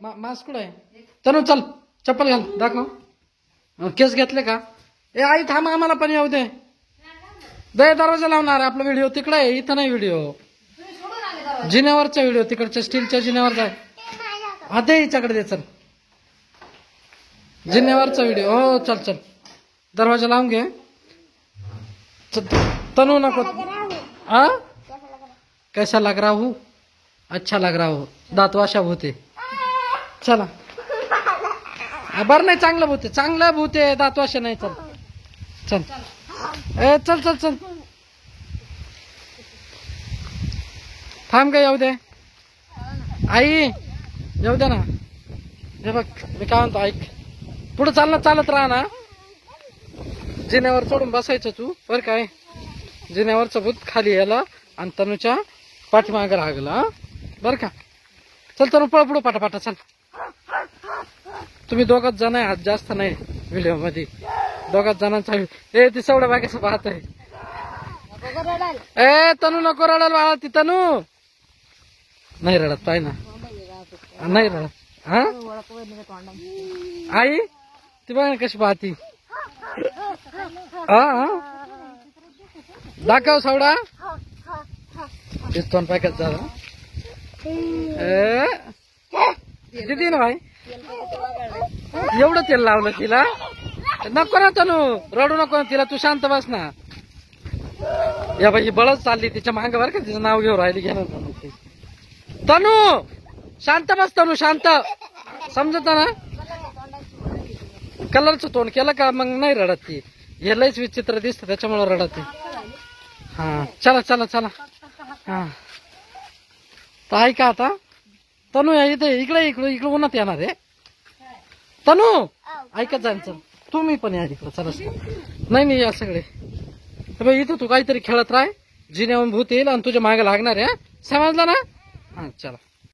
Mask कुठं आहे? तनु चल चप्पल घाल दाखव. केस घेतले का? ए आई थांब आम्हाला पण येऊ दे. दरवाजा लावणार आपला व्हिडिओ तिकडे आहे, इथं नाही व्हिडिओ. जिन्यावरचा व्हिडिओ तिकडच्या स्टीलच्या जिन्यावरचा आहे. हा दे हिच्याकडे दे. चल जिन्यावरचा व्हिडिओ. हो चल चल दरवाजा लावून घे. तनु नको. हा कैसा लग रहा हूँ? अच्छा लग रहा हो. दात वाशा भूते. चला बरं नाही चांगलं भूते, चांगलं भूते, दात वाशा नाही. चल चल ए चल चल चल थांब का येऊ दे. आई येऊ दे ना. हे बघ मी काय म्हणतो ऐक. पुढे चालणं चालत राहा ना. जिन्यावर चढून बसायचं तू बरं काय. जिन्यावरचं भूत खाली याला आणि तनुच्या पाठीमागं रागला बरं का. चल तनु पळ पुढं पाठापाठा. चल तुम्ही दोघच जण आहे, आज जास्त नाही व्हिडिओ मध्ये. दोघाच जणांचा ए ती सवड्या बागेचं पाहत आहे. ए तनु नको रडाल बाळा. ती तनु नाही रडत पाय ना. नाही रडत. हा आई ती बघ कशी पाहती. हा दाखव सवडा. दोन पॅकेट झालं दिदी ना भाई. एवढं तेल लावलं तिला. नको ना तनु रडू नको ना तिला. तू शांत बस ना. या बाई बळच चालली तिच्या मागे बरं का. तिचं नाव घेऊन राहिली. घ्या ना तनु शांत बस. तनु शांत समजत ना. कलरचं तोंड केलं का मग नाही रडत ती. हे लयच विचित्र दिसतं त्याच्यामुळे रडत. हा चला चला चला. हा तर ऐका आता. तनु इथे इकडे इकडे इकडे उन्हात येणार आहे. तनु ऐकत जायचं. तुम्ही पण या इकडं. चला नाही नाही या सगळे. इथं तू काहीतरी खेळत राह. जिन्याहून भूत येईल आणि तुझ्या मागे लागणार आहे. समजलं ना. हा चला.